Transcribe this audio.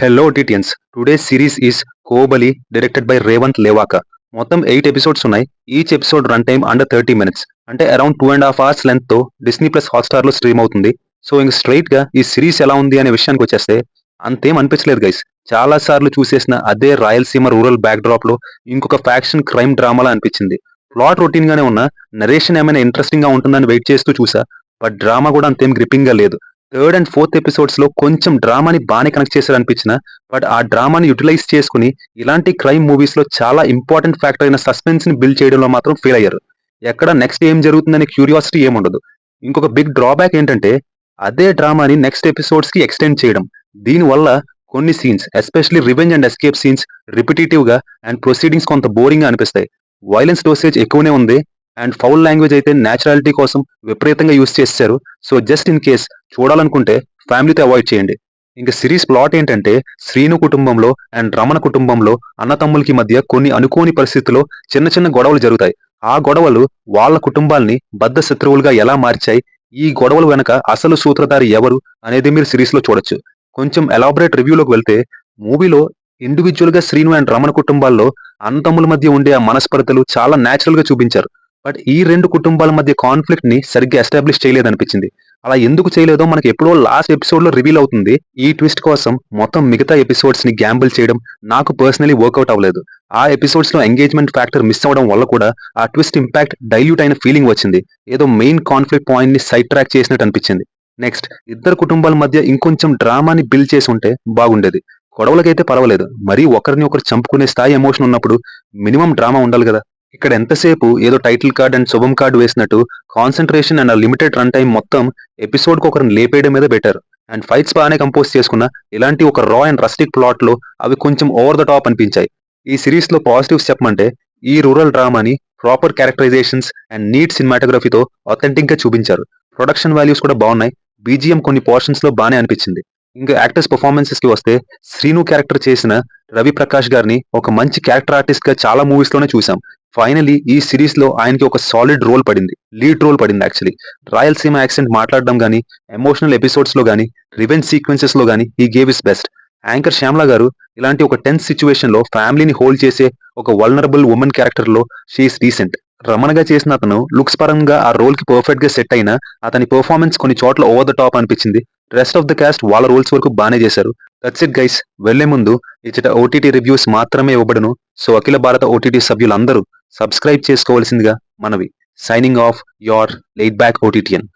Hello Titians. Today's series is Kohbali, directed by Revant Lewaka. మొత్తం 8 episodes ఉన్నాయి. Each episode run time under 30 minutes. అంటే around 2.5 hours length తో Disney plus Hotstar లో stream అవుతుంది. So ఇంక straight గా ఈ సిరీస్ ఎలా ఉంది అనే విషయానికి వచ్చేస్తే అంతేం అనిపించలేదు గైస్. చాలా సార్లు చూసేసిన అదే రాయలసీమ రూరల్ బ్యాక్ డ్రాప్ లో ఇంకొక ఫ్యాక్షన్ క్రైమ్ డ్రామాలా అనిపించింది. ప్లాట్ రొటీన్ గానే ఉన్న నరేషన్ ఏమైనా ఇంట్రెస్టింగ్ గా ఉంటుందని వెయిట్ చేస్తూ చూసా. బట్ డ్రామా కూడా అంతేం గ్రిప్పింగ్ గా లేదు. థర్డ్ అండ్ ఫోర్త్ ఎపిసోడ్స్ లో కొంచెం డ్రామాని బాగానే కనెక్ట్ చేశారు అనిపించిన, బట్ ఆ డ్రామాని యూటిలైజ్ చేసుకుని ఇలాంటి క్రైమ్ మూవీస్ లో చాలా ఇంపార్టెంట్ ఫ్యాక్టర్ అయిన సస్పెన్స్ ని బిల్డ్ చేయడంలో మాత్రం ఫెయిల్ అయ్యారు. ఎక్కడ నెక్స్ట్ ఏం జరుగుతుందనే క్యూరియాసిటీ ఏముండదు. ఇంకొక బిగ్ డ్రాబ్యాక్ ఏంటంటే అదే డ్రామాని నెక్స్ట్ ఎపిసోడ్స్ కి ఎక్స్టెండ్ చేయడం. దీనివల్ల కొన్ని scenes, especially revenge and escape scenes, repetitive గా అండ్ ప్రొసీడింగ్స్ కొంత బోరింగ్ గా అనిపిస్తాయి. వైలెన్స్ డోసేజ్ ఎక్కువనే ఉంది అండ్ ఫౌల్ లాంగ్వేజ్ అయితే నేచురాలిటీ కోసం విపరీతంగా యూస్ చేశారు. సో జస్ట్ ఇన్ కేస్ చూడాలనుకుంటే ఫ్యామిలీతో అవాయిడ్ చేయండి. ఇంకా సిరీస్ ప్లాట్ ఏంటంటే శ్రీను కుటుంబంలో అండ్ రమణ కుటుంబంలో అన్నతమ్ములకి మధ్య కొన్ని అనుకోని పరిస్థితుల్లో చిన్న చిన్న గొడవలు జరుగుతాయి. ఆ గొడవలు వాళ్ళ కుటుంబాల్ని బద్ధ శత్రువులుగా ఎలా మార్చాయి, ఈ గొడవలు వెనక అసలు సూత్రధారి ఎవరు అనేది మీరు సిరీస్ లో చూడొచ్చు. కొంచెం ఎలాబరేట్ రివ్యూలోకి వెళ్తే మూవీలో ఇండివిజువల్ గా శ్రీను అండ్ రమణ కుటుంబాల్లో అన్నతమ్ముల మధ్య ఉండే ఆ మనస్పర్ధలు చాలా న్యాచురల్ గా చూపించారు. బట్ ఈ రెండు కుటుంబాల మధ్య కాన్ఫ్లిక్ట్ ని సరిగ్గా ఎస్టాబ్లిష్ చేయలేదనిపించింది. అలా ఎందుకు చేయలేదో మనకి ఎప్పుడో లాస్ట్ ఎపిసోడ్ లో రివీల్ అవుతుంది. ఈ ట్విస్ట్ కోసం మొత్తం మిగతా ఎపిసోడ్స్ ని గ్యాంబుల్ చేయడం నాకు పర్సనలీ వర్కౌట్ అవ్వలేదు. ఆ ఎపిసోడ్స్ లో ఎంగేజ్మెంట్ ఫ్యాక్టర్ మిస్ అవ్వడం వల్ల కూడా ఆ ట్విస్ట్ ఇంపాక్ట్ డైల్యూట్ అయిన ఫీలింగ్ వచ్చింది. ఏదో మెయిన్ కాన్ఫ్లిక్ట్ పాయింట్ ని సైడ్ ట్రాక్ చేసినట్టు అనిపించింది. నెక్స్ట్, ఇద్దరు కుటుంబాల మధ్య ఇంకొంచెం డ్రామాని బిల్డ్ చేసి ఉంటే బాగుండేది. గొడవలకైతే పర్వాలేదు, మరీ ఒకరిని ఒకరు చంపుకునే స్థాయి ఎమోషన్ ఉన్నప్పుడు మినిమం డ్రామా ఉండాలి కదా. ఇక్కడ ఎంతసేపు ఏదో టైటిల్ కార్డ్ అండ్ శుభం కార్డ్ వేసినట్టు concentration and limited run time మొత్తం ఎపిసోడ్ కు ఒకరిని లేపేయడం మీద బెటర్. అండ్ ఫైట్స్ బాగానే కంపోజ్ చేసుకున్న ఇలాంటి ఒక రా అండ్ రస్టిక్ ప్లాట్ లో అవి కొంచెం ఓవర్ ద టాప్ అనిపించాయి. ఈ సిరీస్ లో పాజిటివ్స్ చెప్పమంటే ఈ రూరల్ డ్రామాని ప్రాపర్ క్యారెక్టరైజేషన్స్ అండ్ నీట్ సినిమాటోగ్రఫీతో ఆథెంటిక్ గా చూపించారు. ప్రొడక్షన్ వాల్యూస్ కూడా బాగున్నాయి. బీజిఎం కొన్ని పోర్షన్స్ లో బాగానే అనిపించింది. ఇంకా యాక్టర్స్ పర్ఫార్మెన్సెస్ కి వస్తే శ్రీను క్యారెక్టర్ చేసిన రవి ప్రకాష్ గారిని ఒక మంచి క్యారెక్టర్ ఆర్టిస్ట్ గా చాలా మూవీస్ లోనే చూసాం. ఫైనలీ ఈ సిరీస్ లో ఆయనకి ఒక సాలిడ్ రోల్ పడింది, లీడ్ రోల్ పడింది యాక్చువల్లీ. రాయలసీమ యాక్సెంట్ మాట్లాడడం గానీ, ఎమోషనల్ ఎపిసోడ్స్ లో గానీ, రివెంజ్ సీక్వెన్సెస్ లో గానీ he gave is best. Anchor Shyamla గారు ఇలాంటి ఒక టెన్స్ సిచ్యువేషన్ లో ఫ్యామిలీని హోల్డ్ చేసే ఒక వల్నరబుల్ ఉమెన్ క్యారెక్టర్ లో షీఈస్ డీసెంట్. రమణగా చేసిన అతను లుక్స్ పరంగా ఆ రోల్ కి పర్ఫెక్ట్ గా సెట్ అయినా అతని పర్ఫార్మెన్స్ కొన్ని చోట్ల ఓవర్ ద టాప్ అనిపించింది. రెస్ట్ ఆఫ్ ద కాస్ట్ వాళ్ళ రోల్స్ వరకు బానే చేశారు. That's it guys. వెళ్లే ముందు ఇచ్చట ఓటీటీ రివ్యూస్ మాత్రమే ఇవ్వబడును. సో అఖిల భారత ఓటీటీ సభ్యులందరూ సబ్స్క్రైబ్ చేసుకోవాల్సిందిగా మనవి. Signing off your late back ఓటీటీఎన్.